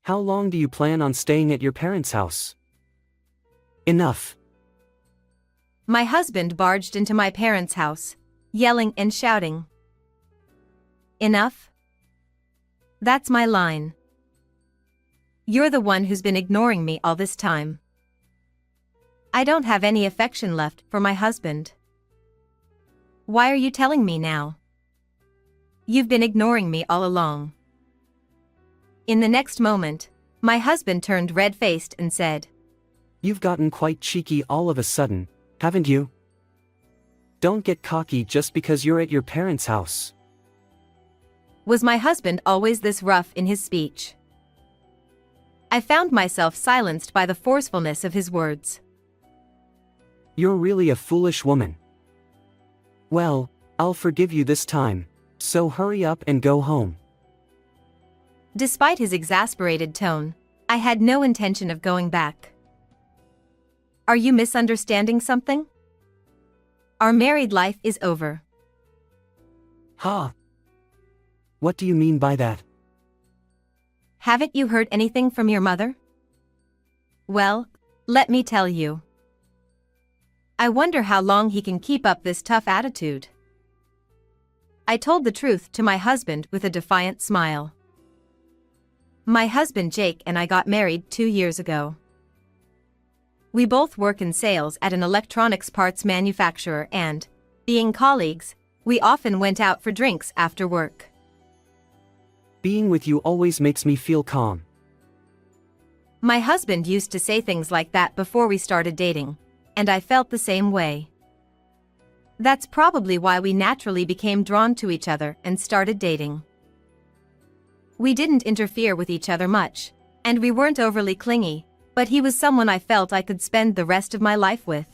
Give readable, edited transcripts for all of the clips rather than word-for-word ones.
How long do you plan on staying at your parents' house? Enough. My husband barged into my parents' house, yelling and shouting. Enough? That's my line. You're the one who's been ignoring me all this time. I don't have any affection left for my husband. Why are you telling me now? You've been ignoring me all along. In the next moment, my husband turned red-faced and said, You've gotten quite cheeky all of a sudden, haven't you? Don't get cocky just because you're at your parents' house. Was my husband always this rough in his speech? I found myself silenced by the forcefulness of his words. You're really a foolish woman. Well, I'll forgive you this time, so hurry up and go home. Despite his exasperated tone, I had no intention of going back. Are you misunderstanding something? Our married life is over. Ha! What do you mean by that? Haven't you heard anything from your mother? Well, let me tell you. I wonder how long he can keep up this tough attitude. I told the truth to my husband with a defiant smile. My husband Jake and I got married 2 years ago. We both work in sales at an electronics parts manufacturer and, being colleagues, we often went out for drinks after work. Being with you always makes me feel calm. My husband used to say things like that before we started dating, and I felt the same way. That's probably why we naturally became drawn to each other and started dating. We didn't interfere with each other much, and we weren't overly clingy, but he was someone I felt I could spend the rest of my life with.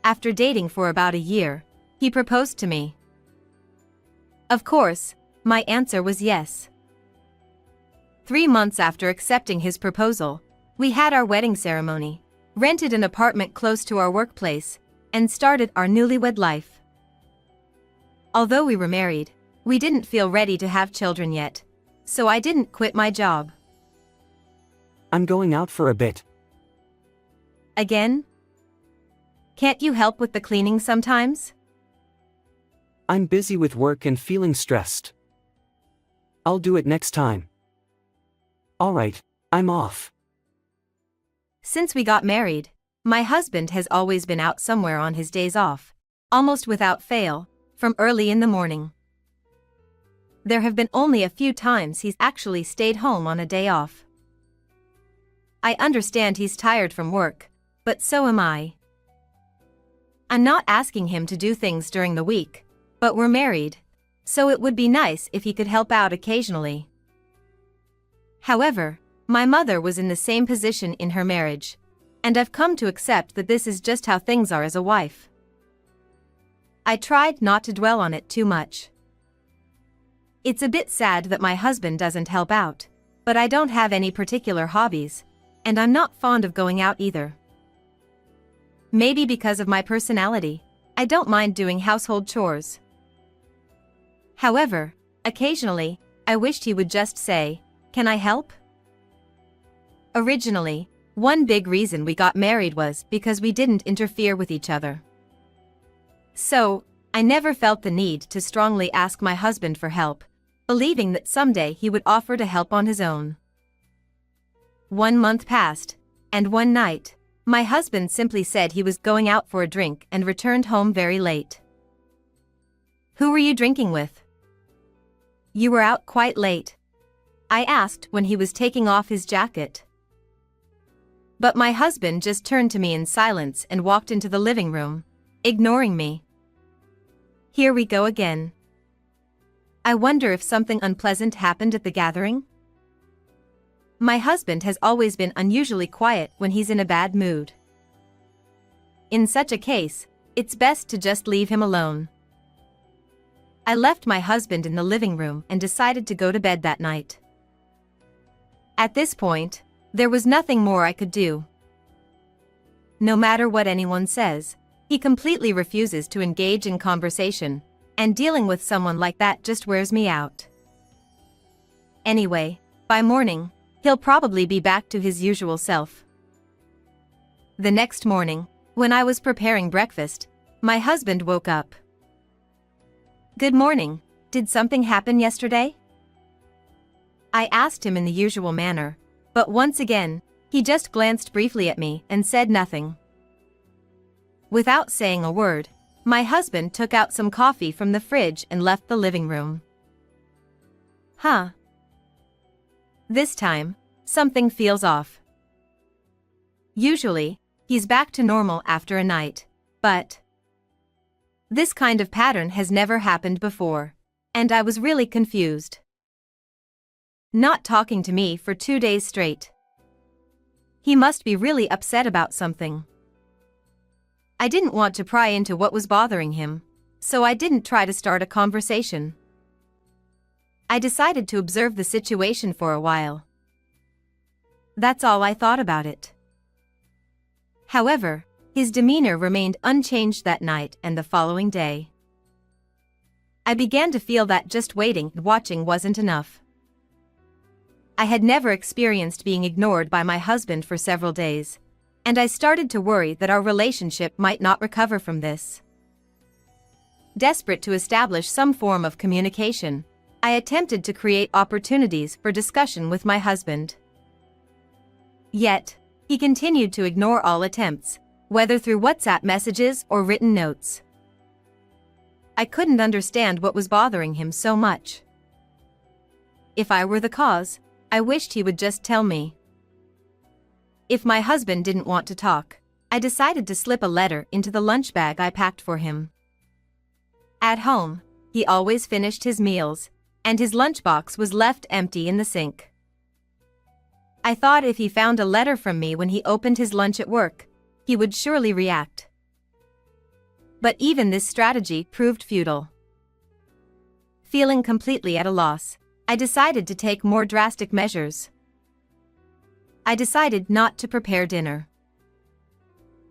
After dating for about a year, he proposed to me. Of course, my answer was yes. 3 months after accepting his proposal, we had our wedding ceremony, rented an apartment close to our workplace, and started our newlywed life. Although we were married, we didn't feel ready to have children yet, so I didn't quit my job. I'm going out for a bit. Again? Can't you help with the cleaning sometimes? I'm busy with work and feeling stressed. I'll do it next time. Alright, I'm off. Since we got married, my husband has always been out somewhere on his days off, almost without fail, from early in the morning. There have been only a few times he's actually stayed home on a day off. I understand he's tired from work, but so am I. I'm not asking him to do things during the week, but we're married, so it would be nice if he could help out occasionally. However, my mother was in the same position in her marriage, and I've come to accept that this is just how things are as a wife. I tried not to dwell on it too much. It's a bit sad that my husband doesn't help out, but I don't have any particular hobbies, and I'm not fond of going out either. Maybe because of my personality, I don't mind doing household chores. However, occasionally, I wished he would just say, "Can I help?" Originally, one big reason we got married was because we didn't interfere with each other. So, I never felt the need to strongly ask my husband for help, believing that someday he would offer to help on his own. 1 month passed, and one night, my husband simply said he was going out for a drink and returned home very late. "Who were you drinking with?" "You were out quite late," I asked when he was taking off his jacket. But my husband just turned to me in silence and walked into the living room, ignoring me. Here we go again. I wonder if something unpleasant happened at the gathering? My husband has always been unusually quiet when he's in a bad mood. In such a case, it's best to just leave him alone. I left my husband in the living room and decided to go to bed that night. At this point, there was nothing more I could do. No matter what anyone says, he completely refuses to engage in conversation, and dealing with someone like that just wears me out. Anyway, By morning, he'll probably be back to his usual self. The next morning, when I was preparing breakfast, my husband woke up. "Good morning. Did something happen yesterday?" I asked him in the usual manner, but once again, he just glanced briefly at me and said nothing. Without saying a word, my husband took out some coffee from the fridge and left the living room. Huh. This time, something feels off. Usually, he's back to normal after a night, but this kind of pattern has never happened before, and I was really confused. Not talking to me for 2 days straight. He must be really upset about something. I didn't want to pry into what was bothering him, so I didn't try to start a conversation. I decided to observe the situation for a while. That's all I thought about it. However, his demeanor remained unchanged that night and the following day. I began to feel that just waiting and watching wasn't enough. I had never experienced being ignored by my husband for several days, and I started to worry that our relationship might not recover from this. Desperate to establish some form of communication, I attempted to create opportunities for discussion with my husband. Yet, he continued to ignore all attempts, whether through WhatsApp messages or written notes. I couldn't understand what was bothering him so much. If I were the cause, I wished he would just tell me. If my husband didn't want to talk, I decided to slip a letter into the lunch bag I packed for him. At home, he always finished his meals, and his lunchbox was left empty in the sink. I thought if he found a letter from me when he opened his lunch at work, he would surely react. But even this strategy proved futile. Feeling completely at a loss, I decided to take more drastic measures. I decided not to prepare dinner.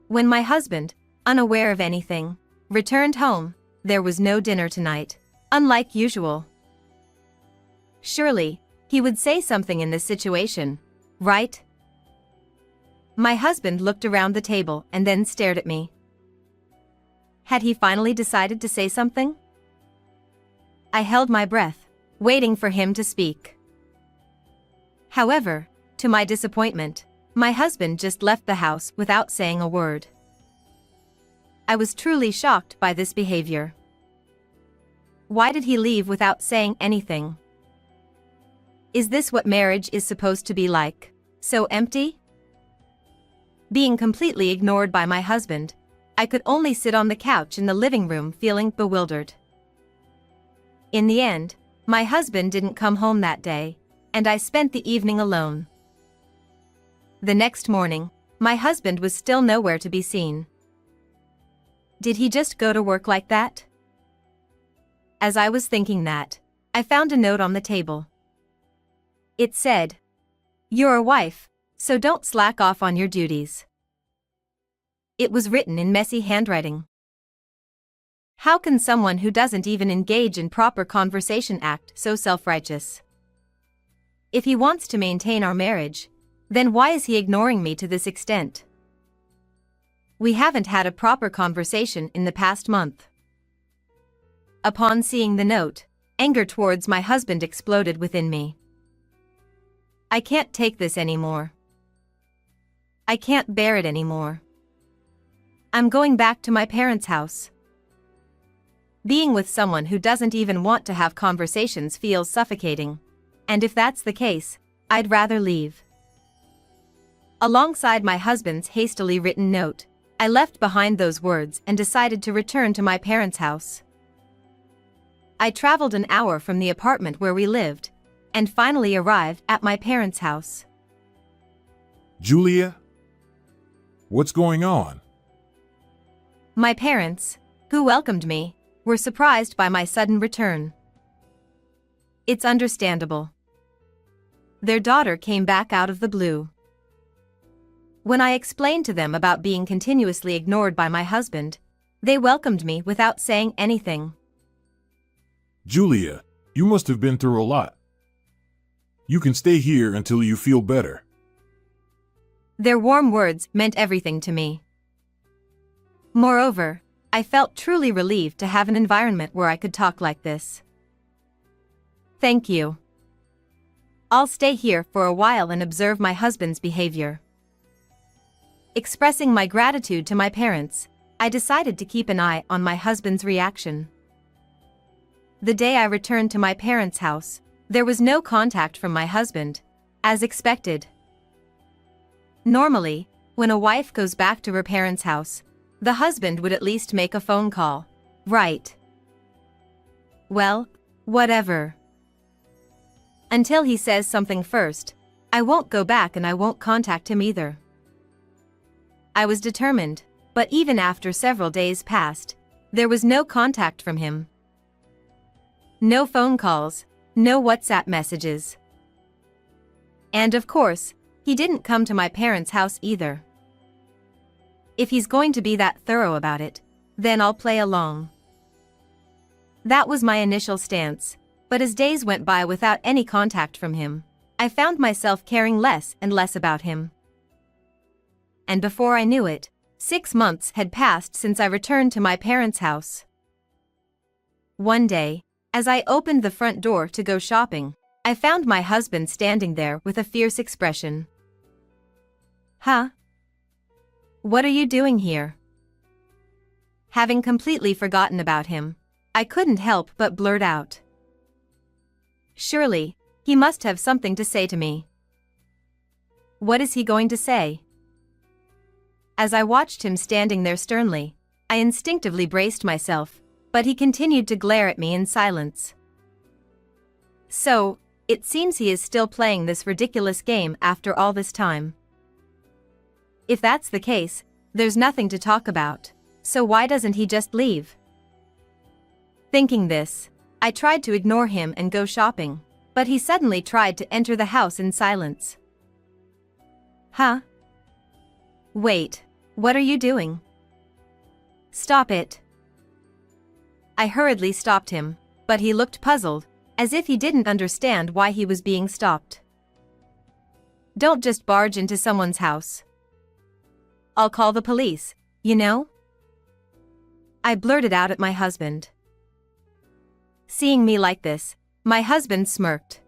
When my husband, unaware of anything, returned home, there was no dinner tonight, unlike usual. Surely, he would say something in this situation, right? My husband looked around the table and then stared at me. Had he finally decided to say something? I held my breath, waiting for him to speak. However, to my disappointment, my husband just left the house without saying a word. I was truly shocked by this behavior. Why did he leave without saying anything? Is this what marriage is supposed to be like? So empty? Being completely ignored by my husband, I could only sit on the couch in the living room feeling bewildered. In the end, my husband didn't come home that day, and I spent the evening alone. The next morning, my husband was still nowhere to be seen. Did he just go to work like that? As I was thinking that, I found a note on the table. It said, "You're a wife, so don't slack off on your duties." It was written in messy handwriting. How can someone who doesn't even engage in proper conversation act so self-righteous? If he wants to maintain our marriage, then why is he ignoring me to this extent? We haven't had a proper conversation in the past month. Upon seeing the note, anger towards my husband exploded within me. I can't take this anymore. I can't bear it anymore. I'm going back to my parents' house. Being with someone who doesn't even want to have conversations feels suffocating, and if that's the case, I'd rather leave. Alongside my husband's hastily written note, I left behind those words and decided to return to my parents' house. I traveled an hour from the apartment where we lived, and finally arrived at my parents' house. Julia? What's going on? My parents, who welcomed me, were surprised by my sudden return. It's understandable. Their daughter came back out of the blue. When I explained to them about being continuously ignored by my husband, they welcomed me without saying anything. Julia, you must have been through a lot. You can stay here until you feel better. Their warm words meant everything to me. Moreover, I felt truly relieved to have an environment where I could talk like this. Thank you. I'll stay here for a while and observe my husband's behavior. Expressing my gratitude to my parents, I decided to keep an eye on my husband's reaction. The day I returned to my parents' house, there was no contact from my husband, as expected. Normally, when a wife goes back to her parents' house, the husband would at least make a phone call, right? Well, whatever. Until he says something first, I won't go back and I won't contact him either. I was determined, but even after several days passed, there was no contact from him. No phone calls, no WhatsApp messages. And of course, he didn't come to my parents' house either. If he's going to be that thorough about it, then I'll play along. That was my initial stance, but as days went by without any contact from him, I found myself caring less and less about him. And before I knew it, 6 months had passed since I returned to my parents' house. One day, as I opened the front door to go shopping, I found my husband standing there with a fierce expression. Huh? What are you doing here? Having completely forgotten about him, I couldn't help but blurt out. Surely, he must have something to say to me. What is he going to say? As I watched him standing there sternly, I instinctively braced myself, but he continued to glare at me in silence. So, it seems he is still playing this ridiculous game after all this time. If that's the case, there's nothing to talk about, so why doesn't he just leave? Thinking this, I tried to ignore him and go shopping, but he suddenly tried to enter the house in silence. Huh? Wait, what are you doing? Stop it. I hurriedly stopped him, but he looked puzzled, as if he didn't understand why he was being stopped. Don't just barge into someone's house. I'll call the police, you know? I blurted out at my husband. Seeing me like this, my husband smirked.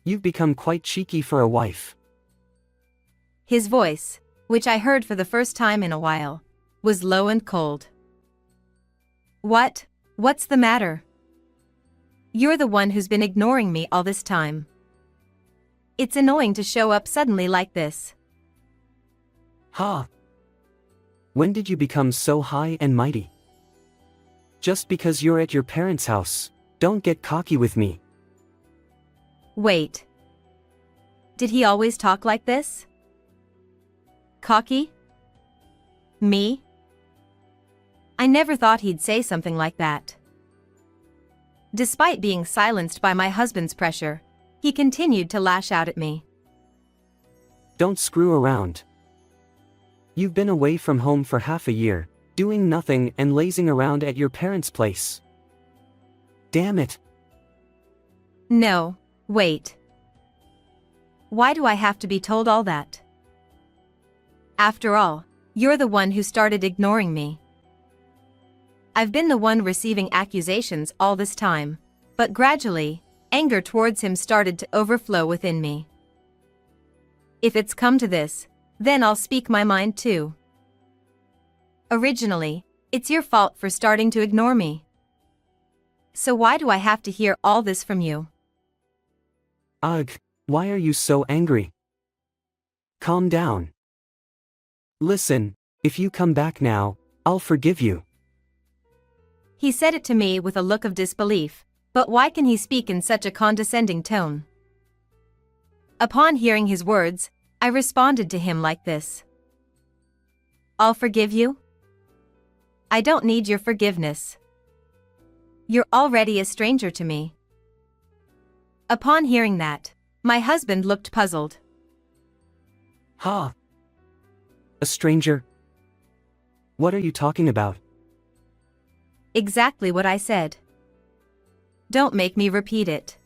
You've become quite cheeky for a wife. His voice, which I heard for the first time in a while, was low and cold. What? What's the matter? You're the one who's been ignoring me all this time. It's annoying to show up suddenly like this. Ha! When did you become so high and mighty? Just because you're at your parents' house, don't get cocky with me. Wait. Did he always talk like this? Cocky? Me? I never thought he'd say something like that. Despite being silenced by my husband's pressure, he continued to lash out at me. Don't screw around. You've been away from home for half a year, doing nothing and lazing around at your parents' place. Damn it. No, wait. Why do I have to be told all that? After all, you're the one who started ignoring me. I've been the one receiving accusations all this time, but gradually, anger towards him started to overflow within me. If it's come to this, then I'll speak my mind too. Originally, it's your fault for starting to ignore me. So why do I have to hear all this from you? Ugh, why are you so angry? Calm down. Listen, if you come back now, I'll forgive you. He said it to me with a look of disbelief, but why can he speak in such a condescending tone? Upon hearing his words, I responded to him like this. I'll forgive you? I don't need your forgiveness. You're already a stranger to me. Upon hearing that, my husband looked puzzled. Ha! A stranger? What are you talking about? Exactly what I said. Don't make me repeat it.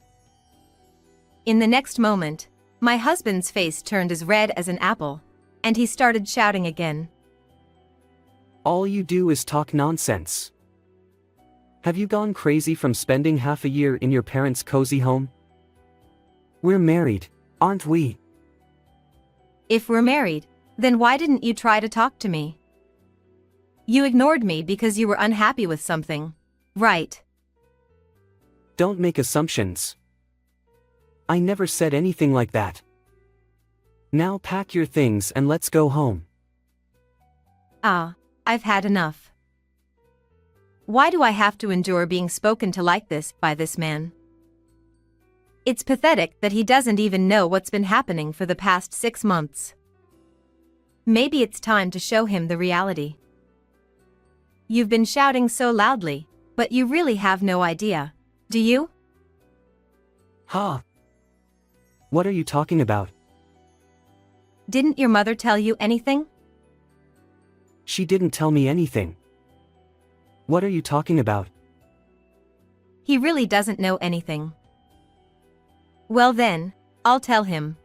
In the next moment, my husband's face turned as red as an apple, and he started shouting again. All you do is talk nonsense. Have you gone crazy from spending half a year in your parents' cozy home? We're married, aren't we? If we're married, then why didn't you try to talk to me? You ignored me because you were unhappy with something, right? Don't make assumptions. I never said anything like that. Now pack your things and let's go home. I've had enough. Why do I have to endure being spoken to like this by this man? It's pathetic that he doesn't even know what's been happening for the past 6 months. Maybe it's time to show him the reality. You've been shouting so loudly, but you really have no idea, do you? Huh? What are you talking about? Didn't your mother tell you anything? She didn't tell me anything. What are you talking about? He really doesn't know anything. Well then, I'll tell him.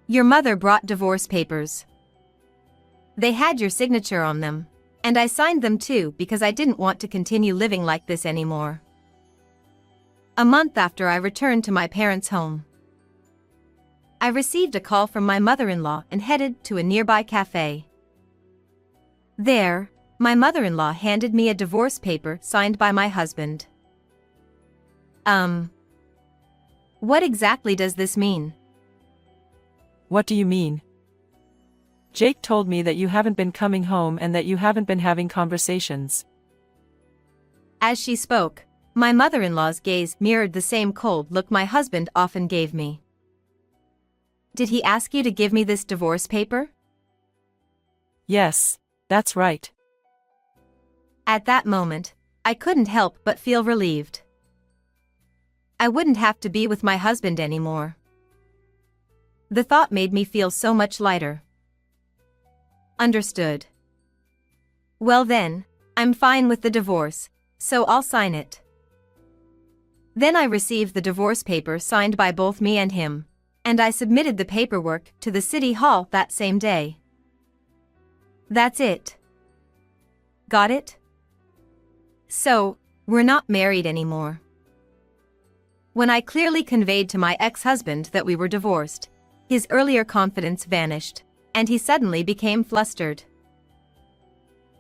Your mother brought divorce papers. They had your signature on them, and I signed them too because I didn't want to continue living like this anymore. A month after I returned to my parents' home, I received a call from my mother-in-law and headed to a nearby cafe. There, my mother-in-law handed me a divorce paper signed by my husband. What exactly does this mean? What do you mean? Jake told me that you haven't been coming home and that you haven't been having conversations. As she spoke, my mother-in-law's gaze mirrored the same cold look my husband often gave me. Did he ask you to give me this divorce paper? Yes, that's right. At that moment, I couldn't help but feel relieved. I wouldn't have to be with my husband anymore. The thought made me feel so much lighter. Understood. Well then, I'm fine with the divorce, so I'll sign it. Then I received the divorce paper signed by both me and him, and I submitted the paperwork to the city hall that same day. That's it. Got it? So, we're not married anymore. When I clearly conveyed to my ex-husband that we were divorced, his earlier confidence vanished, and he suddenly became flustered.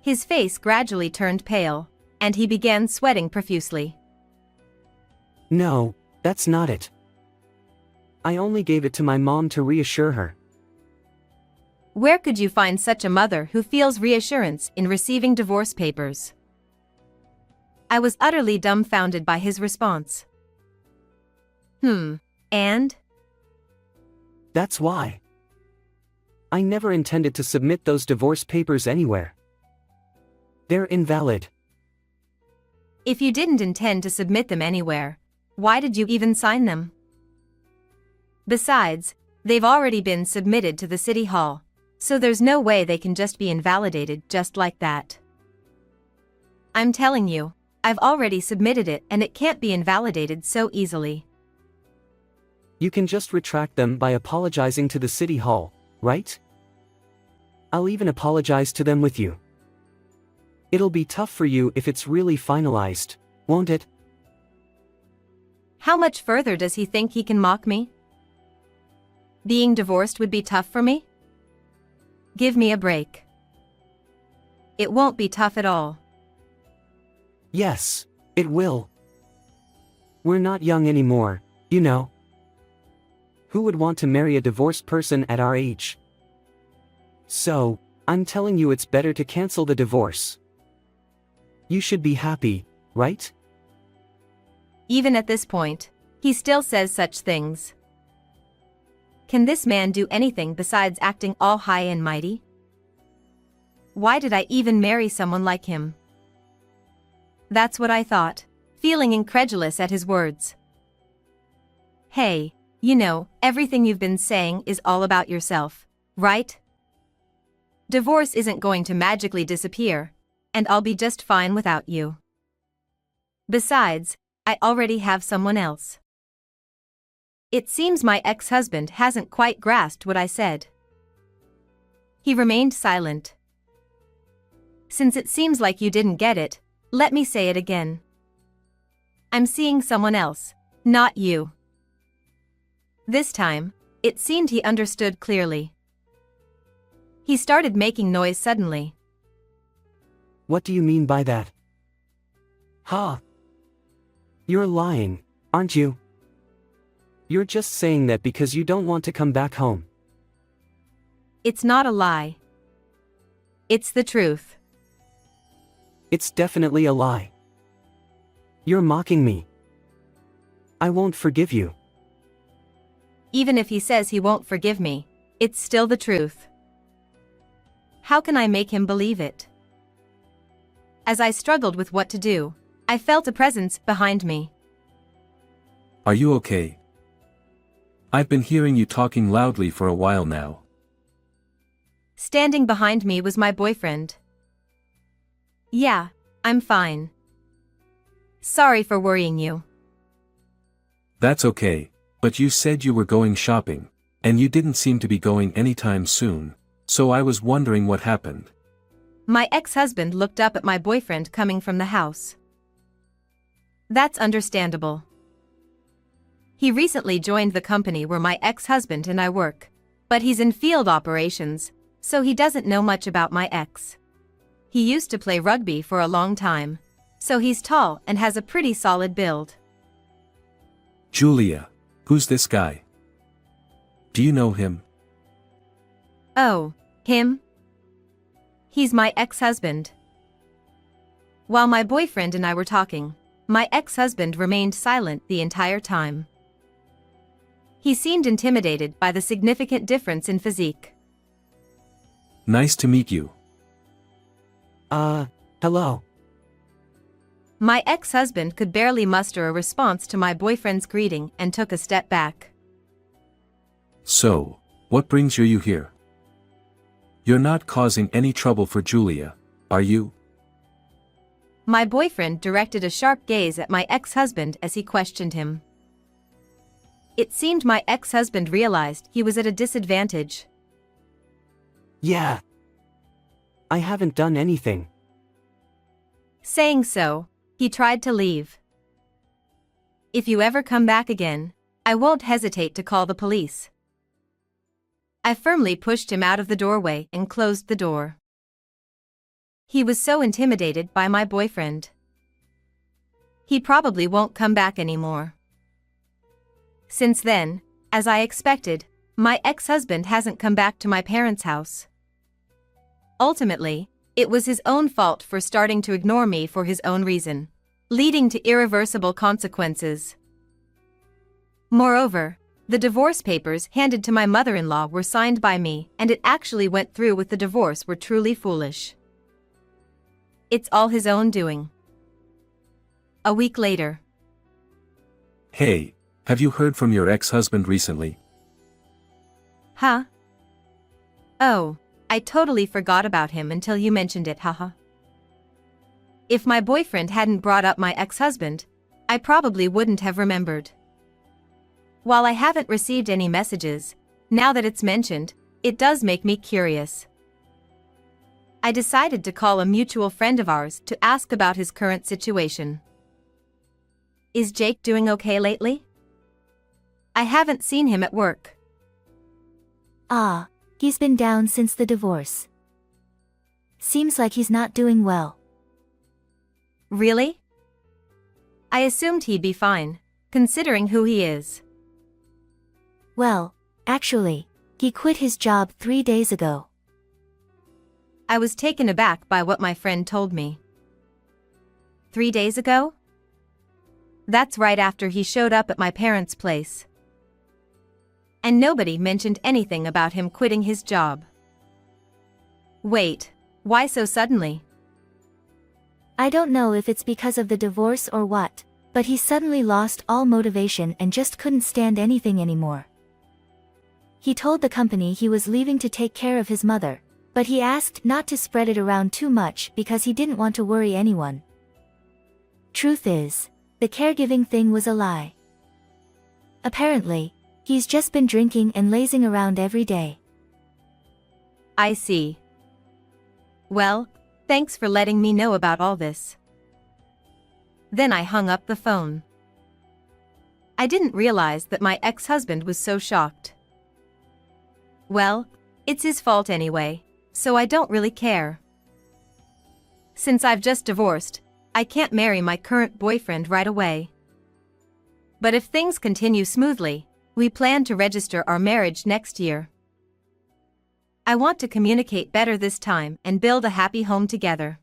His face gradually turned pale, and he began sweating profusely. No, that's not it. I only gave it to my mom to reassure her. Where could you find such a mother who feels reassurance in receiving divorce papers? I was utterly dumbfounded by his response. And? That's why. I never intended to submit those divorce papers anywhere. They're invalid. If you didn't intend to submit them anywhere, why did you even sign them? Besides, they've already been submitted to the city hall, so there's no way they can just be invalidated just like that. I'm telling you, I've already submitted it and it can't be invalidated so easily. You can just retract them by apologizing to the city hall, right? I'll even apologize to them with you. It'll be tough for you if it's really finalized, won't it? How much further does he think he can mock me? Being divorced would be tough for me? Give me a break. It won't be tough at all. Yes, it will. We're not young anymore, you know. Who would want to marry a divorced person at our age? So, I'm telling you it's better to cancel the divorce. You should be happy, right? Even at this point, he still says such things. Can this man do anything besides acting all high and mighty? Why did I even marry someone like him? That's what I thought, feeling incredulous at his words. Hey, you know, everything you've been saying is all about yourself, right? Divorce isn't going to magically disappear, and I'll be just fine without you. Besides, I already have someone else. It seems my ex-husband hasn't quite grasped what I said. He remained silent. Since it seems like you didn't get it, let me say it again. I'm seeing someone else, not you. This time, it seemed he understood clearly. He started making noise suddenly. What do you mean by that? Ha! You're lying, aren't you? You're just saying that because you don't want to come back home. It's not a lie. It's the truth. It's definitely a lie. You're mocking me. I won't forgive you. Even if he says he won't forgive me, it's still the truth. How can I make him believe it? As I struggled with what to do, I felt a presence behind me. Are you okay? I've been hearing you talking loudly for a while now. Standing behind me was my boyfriend. Yeah, I'm fine. Sorry for worrying you. That's okay, but you said you were going shopping, and you didn't seem to be going anytime soon, so I was wondering what happened. My ex-husband looked up at my boyfriend coming from the house. That's understandable. He recently joined the company where my ex-husband and I work, but he's in field operations, so he doesn't know much about my ex. He used to play rugby for a long time, so he's tall and has a pretty solid build. Julia, who's this guy? Do you know him? Oh, him? He's my ex-husband. While my boyfriend and I were talking, my ex-husband remained silent the entire time. He seemed intimidated by the significant difference in physique. Nice to meet you. Hello. My ex-husband could barely muster a response to my boyfriend's greeting and took a step back. So, what brings you here? You're not causing any trouble for Julia, are you? My boyfriend directed a sharp gaze at my ex-husband as he questioned him. It seemed my ex-husband realized he was at a disadvantage. Yeah. I haven't done anything. Saying so, he tried to leave. If you ever come back again, I won't hesitate to call the police. I firmly pushed him out of the doorway and closed the door. He was so intimidated by my boyfriend. He probably won't come back anymore. Since then, as I expected, my ex-husband hasn't come back to my parents' house. Ultimately, it was his own fault for starting to ignore me for his own reason, leading to irreversible consequences. Moreover, the divorce papers handed to my mother-in-law were signed by me, and it actually went through with the divorce were truly foolish. It's all his own doing. A week later. Hey, have you heard from your ex-husband recently? Huh? Oh, I totally forgot about him until you mentioned it, haha. If my boyfriend hadn't brought up my ex-husband, I probably wouldn't have remembered. While I haven't received any messages, now that it's mentioned, it does make me curious. I decided to call a mutual friend of ours to ask about his current situation. Is Jake doing okay lately? I haven't seen him at work. He's been down since the divorce. Seems like he's not doing well. Really? I assumed he'd be fine, considering who he is. Well, actually, he quit his job 3 days ago. I was taken aback by what my friend told me. 3 days ago? That's right after he showed up at my parents' place. And nobody mentioned anything about him quitting his job. Wait, why so suddenly? I don't know if it's because of the divorce or what, but he suddenly lost all motivation and just couldn't stand anything anymore. He told the company he was leaving to take care of his mother, but he asked not to spread it around too much because he didn't want to worry anyone. Truth is, the caregiving thing was a lie. Apparently, He's just been drinking and lazing around every day. I see. Well, thanks for letting me know about all this. Then I hung up the phone. I didn't realize that my ex-husband was so shocked. Well, it's his fault anyway, so I don't really care. Since I've just divorced, I can't marry my current boyfriend right away. But if things continue smoothly, we plan to register our marriage next year. I want to communicate better this time and build a happy home together.